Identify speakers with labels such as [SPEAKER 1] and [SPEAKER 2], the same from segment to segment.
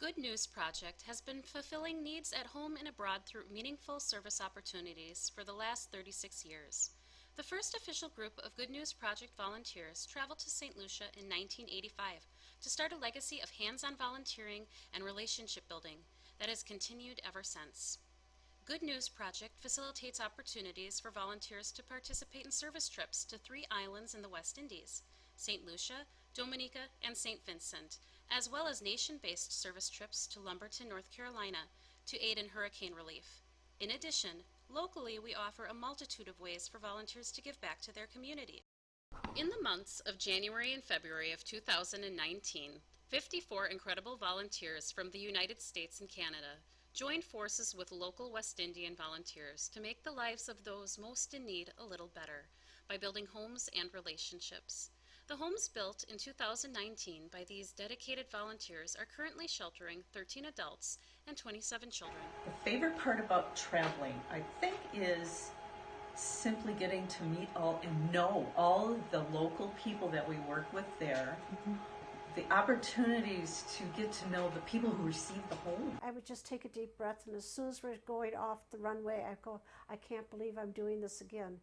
[SPEAKER 1] Good News Project has been fulfilling needs at home and abroad through meaningful service opportunities for the last 36 years. The first official group of Good News Project volunteers traveled to St. Lucia in 1985 to start a legacy of hands-on volunteering and relationship building that has continued ever since. Good News Project facilitates opportunities for volunteers to participate in service trips to 3 islands in the West Indies, St. Lucia, Dominica, and St. Vincent, as well as nation-based service trips to Lumberton, North Carolina, to aid in hurricane relief. In addition, locally we offer a multitude of ways for volunteers to give back to their community. In the months of January and February of 2019, 54 incredible volunteers from the United States and Canada joined forces with local West Indian volunteers to make the lives of those most in need a little better by building homes and relationships. The homes built in 2019 by these dedicated volunteers are currently sheltering 13 adults and 27 children.
[SPEAKER 2] The favorite part about traveling, I think, is simply getting to meet and know all the local people that we work with there. The opportunities to get to know the people who receive the home.
[SPEAKER 3] I would just take a deep breath, and as soon as we're going off the runway, I go, I can't believe I'm doing this again.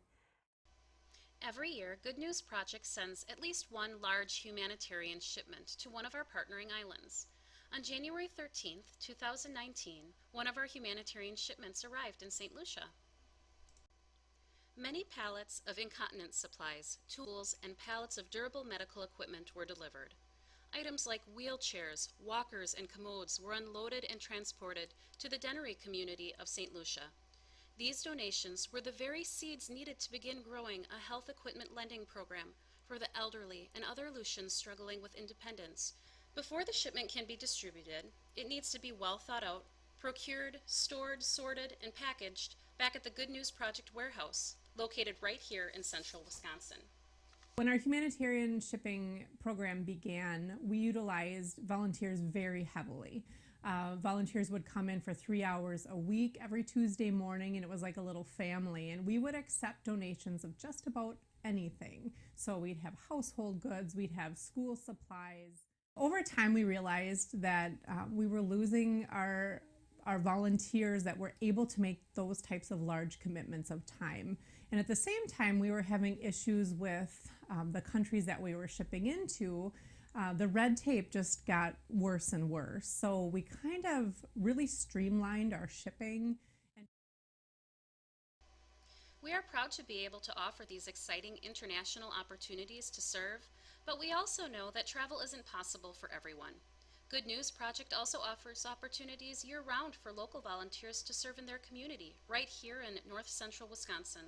[SPEAKER 1] Every year, Good News Project sends at least one large humanitarian shipment to one of our partnering islands. On January 13th, 2019, one of our humanitarian shipments arrived in St. Lucia. Many pallets of incontinence supplies, tools, and pallets of durable medical equipment were delivered. Items like wheelchairs, walkers, and commodes were unloaded and transported to the Dennery community of St. Lucia. These donations were the very seeds needed to begin growing a health equipment lending program for the elderly and other Lucians struggling with independence. Before the shipment can be distributed, it needs to be well thought out, procured, stored, sorted, and packaged back at the Good News Project warehouse, located right here in central Wisconsin.
[SPEAKER 4] When our humanitarian shipping program began, we utilized volunteers very heavily. Volunteers would come in for 3 hours a week every Tuesday morning, and it was like a little family. And we would accept donations of just about anything. So we'd have household goods, we'd have school supplies. Over time, we realized that we were losing our volunteers that were able to make those types of large commitments of time. And at the same time, we were having issues with the countries that we were shipping into. The red tape just got worse and worse. So we kind of really streamlined our shipping.
[SPEAKER 1] We are proud to be able to offer these exciting international opportunities to serve, but we also know that travel isn't possible for everyone. Good News Project also offers opportunities year-round for local volunteers to serve in their community, right here in north central Wisconsin.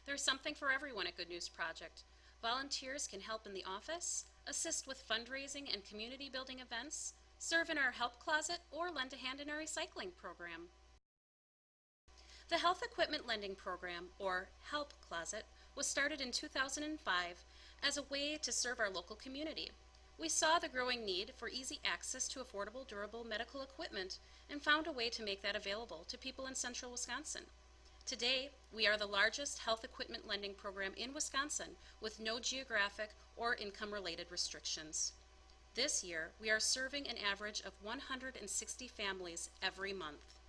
[SPEAKER 1] There's something for everyone at Good News Project. Volunteers can help in the office, assist with fundraising and community building events, serve in our help closet, or lend a hand in our recycling program. The Health Equipment Lending Program, or HELP Closet, was started in 2005 as a way to serve our local community. We saw the growing need for easy access to affordable, durable medical equipment and found a way to make that available to people in central Wisconsin. Today, we are the largest health equipment lending program in Wisconsin with no geographic or income-related restrictions. This year, we are serving an average of 160 families every month.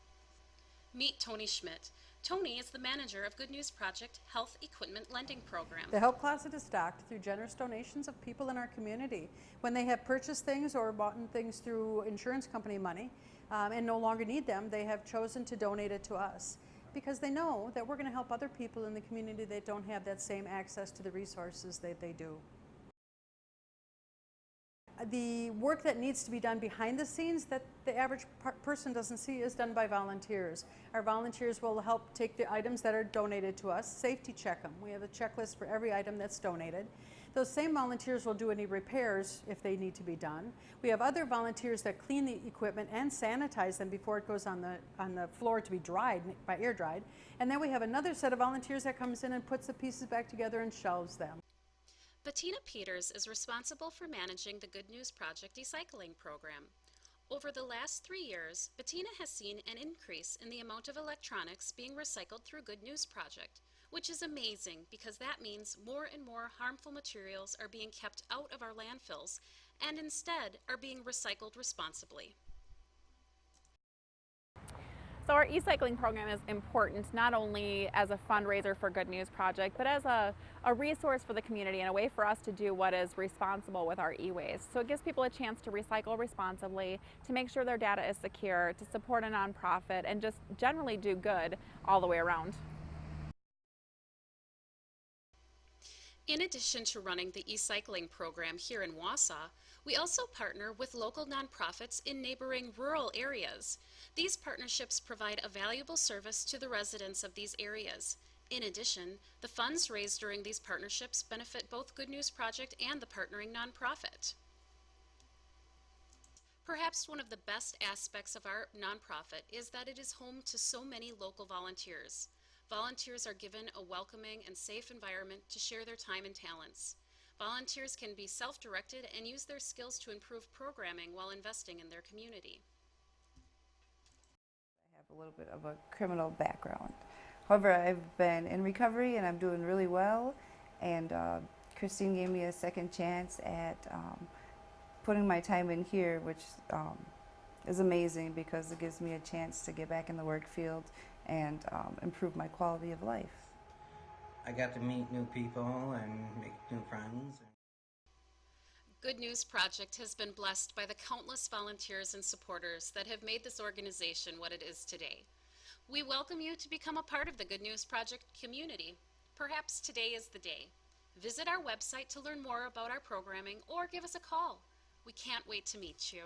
[SPEAKER 1] Meet Tony Schmidt. Tony is the manager of Good News Project Health Equipment Lending Program.
[SPEAKER 5] The help closet is stocked through generous donations of people in our community. When they have purchased things or bought things through insurance company money and no longer need them, they have chosen to donate it to us because they know that we're going to help other people in the community that don't have that same access to the resources that they do. The work that needs to be done behind the scenes that the average person doesn't see is done by volunteers. Our volunteers will help take the items that are donated to us, safety check them. We have a checklist for every item that's donated. Those same volunteers will do any repairs if they need to be done. We have other volunteers that clean the equipment and sanitize them before it goes on the floor to be dried, by air dried. And then we have another set of volunteers that comes in and puts the pieces back together and shelves them.
[SPEAKER 1] Bettina Peters is responsible for managing the Good News Project recycling program. Over the last 3 years, Bettina has seen an increase in the amount of electronics being recycled through Good News Project, which is amazing because that means more and more harmful materials are being kept out of our landfills and instead are being recycled responsibly.
[SPEAKER 6] So our e-cycling program is important not only as a fundraiser for Good News Project, but as a resource for the community and a way for us to do what is responsible with our e-waste. So it gives people a chance to recycle responsibly, to make sure their data is secure, to support a nonprofit, and just generally do good all the way around.
[SPEAKER 1] In addition to running the e-cycling program here in Wausau, we also partner with local nonprofits in neighboring rural areas. These partnerships provide a valuable service to the residents of these areas. In addition, the funds raised during these partnerships benefit both Good News Project and the partnering nonprofit. Perhaps one of the best aspects of our nonprofit is that it is home to so many local volunteers. Volunteers are given a welcoming and safe environment to share their time and talents. Volunteers can be self-directed and use their skills to improve programming while investing in their community.
[SPEAKER 7] I have a little bit of a criminal background. However, I've been in recovery and I'm doing really well. And Christine gave me a second chance at putting my time in here, which is amazing because it gives me a chance to get back in the work field and improve my quality of life.
[SPEAKER 8] I got to meet new people and make new friends.
[SPEAKER 1] Good News Project has been blessed by the countless volunteers and supporters that have made this organization what it is today. We welcome you to become a part of the Good News Project community. Perhaps today is the day. Visit our website to learn more about our programming or give us a call. We can't wait to meet you.